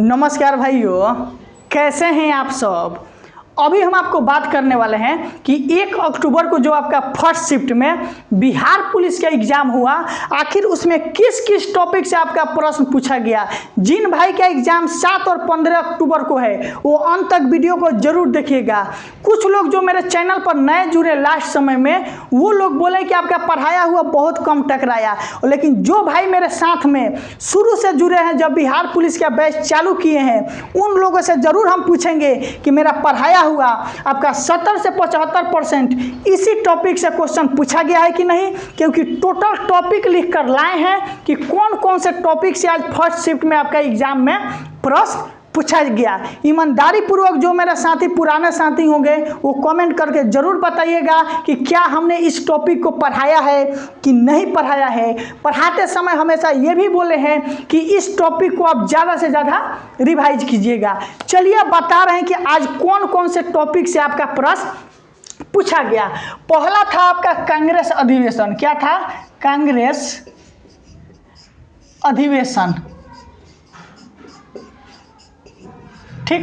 नमस्कार भाइयों, कैसे हैं आप सब। अभी हम आपको बात करने वाले हैं कि 1 अक्टूबर को जो आपका फर्स्ट शिफ्ट में बिहार पुलिस का एग्जाम हुआ, आखिर उसमें किस किस टॉपिक से आपका प्रश्न पूछा गया। जिन भाई का एग्जाम 7 और 15 अक्टूबर को है वो अंत तक वीडियो को जरूर देखिएगा। कुछ लोग जो मेरे चैनल पर नए जुड़े लास्ट समय में, वो लोग बोले कि आपका पढ़ाया हुआ बहुत कम टकराया, लेकिन जो भाई मेरे साथ में शुरू से जुड़े हैं, जब बिहार पुलिस का बैच चालू किए हैं, उन लोगों से जरूर हम पूछेंगे कि मेरा पढ़ाया हुआ आपका 70 से 75% इसी टॉपिक से क्वेश्चन पूछा गया है कि नहीं, क्योंकि टोटल टॉपिक लिख कर लाए हैं कि कौन कौन से टॉपिक से आज फर्स्ट शिफ्ट में आपका एग्जाम में प्रश्न पूछा गया। ईमानदारी पूर्वक जो मेरे साथी पुराने साथी होंगे वो कमेंट करके जरूर बताइएगा कि क्या हमने इस टॉपिक को पढ़ाया है कि नहीं पढ़ाया है। पढ़ाते समय हमेशा ये भी बोले हैं कि इस टॉपिक को आप ज़्यादा से ज़्यादा रिवाइज कीजिएगा। चलिए बता रहे हैं कि आज कौन कौन से टॉपिक से आपका प्रश्न पूछा गया। पहला था आपका कांग्रेस अधिवेशन। क्या था? कांग्रेस अधिवेशन। ठीक,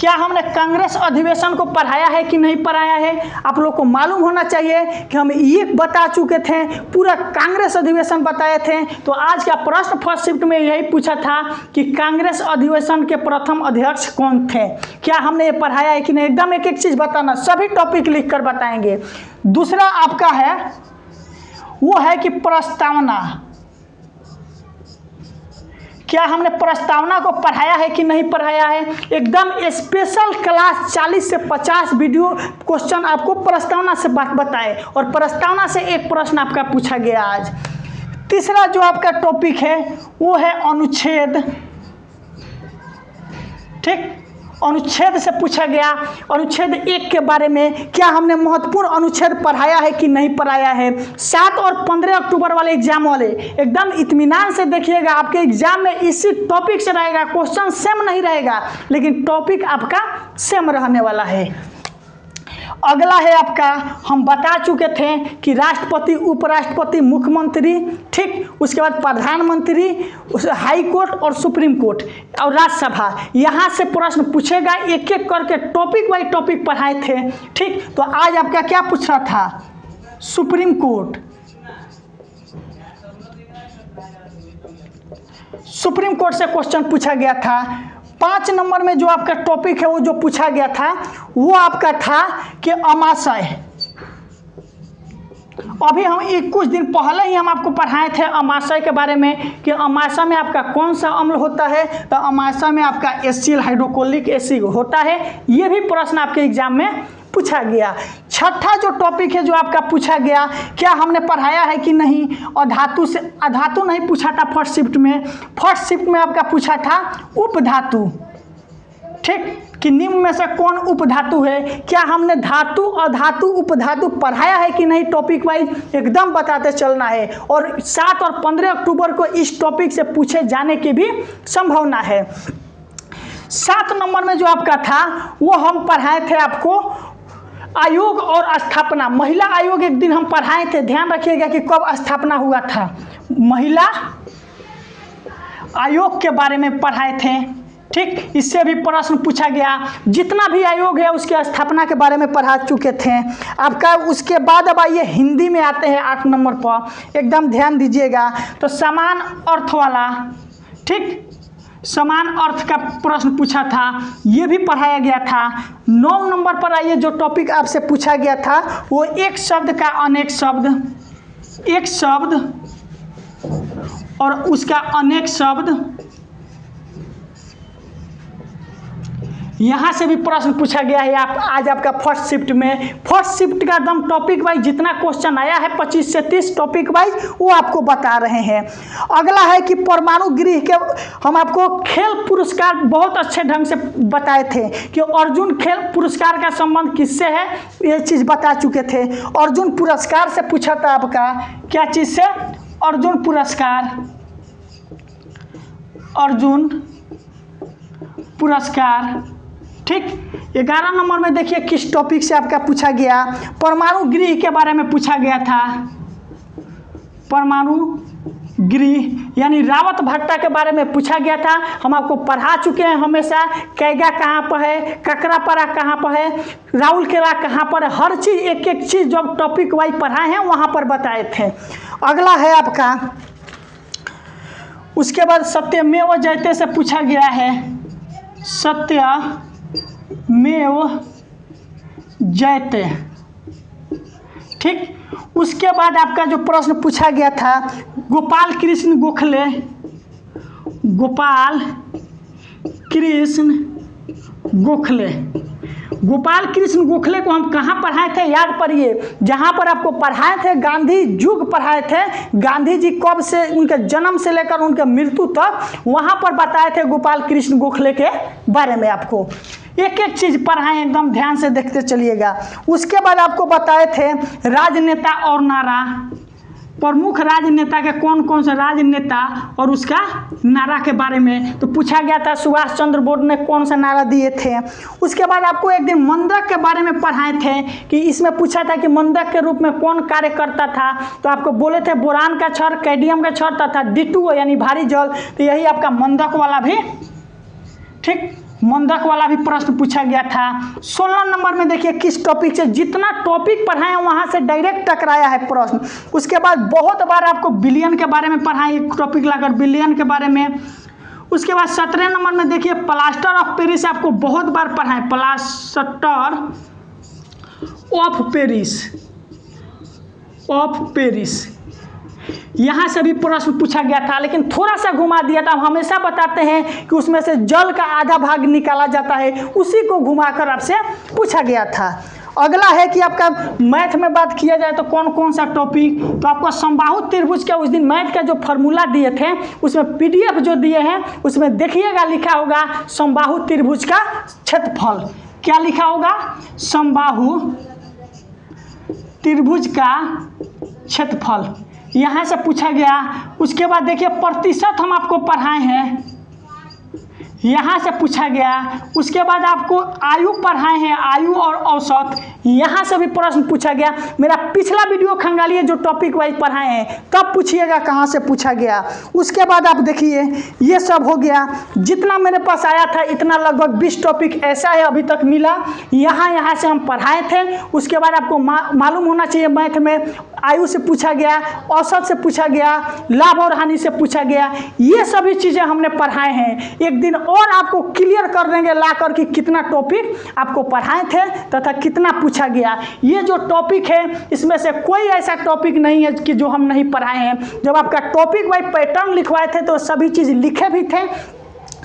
क्या हमने कांग्रेस अधिवेशन को पढ़ाया है कि नहीं पढ़ाया है? आप लोग को मालूम होना चाहिए कि हम ये बता चुके थे, पूरा कांग्रेस अधिवेशन बताए थे। तो आज का प्रश्न फर्स्ट शिफ्ट में यही पूछा था कि कांग्रेस अधिवेशन के प्रथम अध्यक्ष कौन थे। क्या हमने ये पढ़ाया है कि नहीं? एकदम एक एक चीज़ बताना, सभी टॉपिक लिख कर बताएंगे। दूसरा आपका है वो है कि प्रस्तावना। क्या हमने प्रस्तावना को पढ़ाया है कि नहीं पढ़ाया है? एकदम स्पेशल क्लास 40 से 50 वीडियो क्वेश्चन आपको प्रस्तावना से बताए, और प्रस्तावना से एक प्रश्न आपका पूछा गया आज। तीसरा जो आपका टॉपिक है वो है अनुच्छेद। ठीक, अनुच्छेद से पूछा गया। अनुच्छेद 1 के बारे में क्या हमने महत्वपूर्ण अनुच्छेद पढ़ाया है कि नहीं पढ़ाया है। 7 और 15 अक्टूबर वाले एग्जाम वाले एकदम इत्मीनान से देखिएगा, आपके एग्जाम में इसी टॉपिक से रहेगा। क्वेश्चन सेम नहीं रहेगा, लेकिन टॉपिक आपका सेम रहने वाला है। अगला है आपका, हम बता चुके थे कि राष्ट्रपति, उपराष्ट्रपति, मुख्यमंत्री, ठीक, उसके बाद प्रधानमंत्री, हाई कोर्ट और सुप्रीम कोर्ट और राज्यसभा, यहाँ से प्रश्न पूछेगा। एक एक करके टॉपिक बाई टॉपिक पढ़ाए थे। ठीक, तो आज आपका क्या पूछ रहा था? Supreme court. सुप्रीम कोर्ट से क्वेश्चन पूछा गया था। 5 नंबर में जो आपका टॉपिक है वो जो पूछा गया था वो आपका था कि अमाशय। अभी हम कुछ दिन पहले ही हम आपको पढ़ाए थे अमाशय के बारे में कि अमाशय में आपका कौन सा अम्ल होता है। तो अमाशय में आपका एसिल हाइड्रोक्लोरिक एसिड होता है। ये भी प्रश्न आपके एग्जाम में पूछा गया। छठा जो टॉपिक है जो आपका पूछा गया, क्या हमने पढ़ाया है कि नहीं। अधातु से, अधातु नहीं पूछा था फर्स्ट शिफ्ट में। फर्स्ट शिफ्ट में आपका पूछा था उपधातु। ठीक, कि निम्न में से कौन उपधातु है। क्या हमने धातु, अधातु, उपधातु पढ़ाया है कि नहीं टॉपिक वाइज, एकदम बताते चलना है। और 7 और 15 अक्टूबर को इस टॉपिक से पूछे जाने की भी संभावना है। 7 नंबर में जो आपका था वो हम पढ़ाए थे आपको आयोग और स्थापना। महिला आयोग एक दिन हम पढ़ाए थे, ध्यान रखिएगा कि कब स्थापना हुआ था। महिला आयोग के बारे में पढ़ाए थे। ठीक, इससे भी प्रश्न पूछा गया। जितना भी आयोग है उसके स्थापना के बारे में पढ़ा चुके थे आपका। उसके बाद अब आइए हिंदी में आते हैं 8 नंबर पर, एकदम ध्यान दीजिएगा। तो समान अर्थ वाला, ठीक, समान अर्थ का प्रश्न पूछा था, ये भी पढ़ाया गया था। 9 नंबर पर आइए जो टॉपिक आपसे पूछा गया था वो एक शब्द का अनेक शब्द, एक शब्द और उसका अनेक शब्द। यहाँ से भी प्रश्न पूछा गया है आज आपका फर्स्ट शिफ्ट में। फर्स्ट शिफ्ट का एकदम टॉपिक वाइज जितना क्वेश्चन आया है 25 से 30 टॉपिक वाइज वो आपको बता रहे हैं। अगला है कि परमाणु गृह के हम आपको खेल पुरस्कार बहुत अच्छे ढंग से बताए थे कि अर्जुन खेल पुरस्कार का संबंध किससे है, ये चीज़ बता चुके थे। अर्जुन पुरस्कार से पूछा था आपका, क्या चीज़ से? अर्जुन पुरस्कार, अर्जुन पुरस्कार। ठीक, 11 नंबर में देखिए किस टॉपिक से आपका पूछा गया। परमाणु गृह के बारे में पूछा गया था। परमाणु गृह यानी रावत भट्टा के बारे में पूछा गया था। हम आपको पढ़ा चुके हैं हमेशा, कैगा कहाँ पर है, ककरापड़ा कहाँ पर है, राउरकेला कहाँ पर है, हर चीज़ एक एक चीज़ जब टॉपिक वाइज पढ़ाए हैं वहाँ पर बताए थे। अगला है आपका, उसके बाद सत्यमेव जयते से पूछा गया है, सत्यमेव जयते, ठीक। उसके बाद आपका जो प्रश्न पूछा गया था गोपाल कृष्ण गोखले, गोपाल कृष्ण गोखले, गोपाल कृष्ण गोखले को हम कहाँ पढ़ाए थे याद करिए, जहाँ पर आपको पढ़ाए थे गांधी युग पढ़ाए थे, गांधी जी कब से उनके जन्म से लेकर उनके मृत्यु तक वहाँ पर बताए थे गोपाल कृष्ण गोखले के बारे में। आपको एक एक चीज़ पढ़ाएं, एकदम ध्यान से देखते चलिएगा। उसके बाद आपको बताए थे राजनेता और नारा, प्रमुख राजनेता के कौन कौन से राजनेता और उसका नारा के बारे में तो पूछा गया था। सुभाष चंद्र बोस ने कौन सा नारा दिए थे। उसके बाद आपको एक दिन मंदक के बारे में पढ़ाए थे कि इसमें पूछा था कि मंदक के रूप में कौन कार्य करता था, तो आपको बोले थे बोरान का छड़, कैडियम का छड़ तथा D2O यानी भारी जल, तो यही आपका मंदक वाला भी, ठीक, मंदक वाला भी प्रश्न पूछा गया था। 16 नंबर में देखिए किस टॉपिक से, जितना टॉपिक पढ़ाए वहाँ से डायरेक्ट टकराया है प्रश्न। उसके बाद बहुत बार आपको बिलियन के बारे में पढ़ाए, एक टॉपिक लाकर बिलियन के बारे में। उसके बाद 17 नंबर में देखिए प्लास्टर ऑफ पेरिस आपको बहुत बार पढ़ाए, plaster of Paris, of Paris, यहाँ से भी प्रश्न पूछा गया था लेकिन थोड़ा सा घुमा दिया था। हम हमेशा बताते हैं कि उसमें से जल का आधा भाग निकाला जाता है, उसी को घुमाकर आपसे पूछा गया था। अगला है कि आपका मैथ में बात किया जाए तो कौन कौन सा टॉपिक, तो आपको समबाहु त्रिभुज का उस दिन मैथ का जो फॉर्मूला दिए थे उसमें PDF जो दिए हैं उसमें देखिएगा लिखा होगा समबाहु त्रिभुज का क्षेत्रफल। क्या लिखा होगा? समबाहु त्रिभुज का क्षेत्रफल, यहाँ से पूछा गया। उसके बाद देखिए प्रतिशत हम आपको पढ़ाए हैं, यहाँ से पूछा गया। उसके बाद आपको आयु पढ़ाए हैं, आयु और औसत, यहाँ से भी प्रश्न पूछा गया। मेरा पिछला वीडियो खंगालिए जो टॉपिक वाइज पढ़ाए हैं, तब पूछिएगा कहाँ से पूछा गया। उसके बाद आप देखिए ये सब हो गया, जितना मेरे पास आया था इतना लगभग 20 टॉपिक ऐसा है अभी तक मिला, यहाँ से हम पढ़ाए थे। उसके बाद आपको मालूम होना चाहिए मैथ में आयु से पूछा गया, औसत से पूछा गया, लाभ और हानि से पूछा गया, ये सभी चीज़ें हमने पढ़ाए हैं। एक दिन और आपको क्लियर कर देंगे ला कर कि कितना टॉपिक आपको पढ़ाए थे तथा कितना पूछा गया। ये जो टॉपिक है इसमें से कोई ऐसा टॉपिक नहीं है कि जो हम नहीं पढ़ाए हैं। जब आपका टॉपिक वाइज पैटर्न लिखवाए थे तो सभी चीज़ लिखे भी थे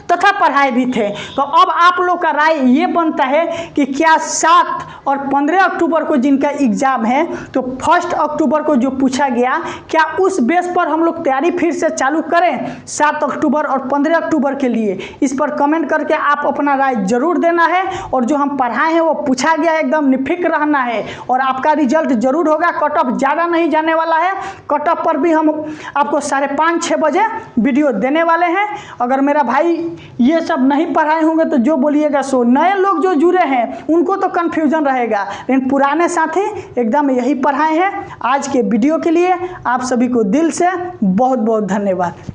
तथा पढ़ाए भी थे। तो अब आप लोग का राय ये बनता है कि क्या 7 और 15 अक्टूबर को जिनका एग्ज़ाम है तो 1 अक्टूबर को जो पूछा गया, क्या उस बेस पर हम लोग तैयारी फिर से चालू करें 7 अक्टूबर और 15 अक्टूबर के लिए? इस पर कमेंट करके आप अपना राय जरूर देना है। और जो हम पढ़ाए हैं वो पूछा गया है, एकदम निफिक्र रहना है और आपका रिजल्ट जरूर होगा। कट ऑफ ज़्यादा नहीं जाने वाला है, कट ऑफ पर भी हम आपको 5:30-6 बजे वीडियो देने वाले हैं। अगर मेरा भाई ये सब नहीं पढ़ाए होंगे तो जो बोलिएगा सो, नए लोग जो जुड़े हैं उनको तो कन्फ्यूजन रहेगा, लेकिन पुराने साथी एकदम यही पढ़ाए हैं। आज के वीडियो के लिए आप सभी को दिल से बहुत बहुत धन्यवाद।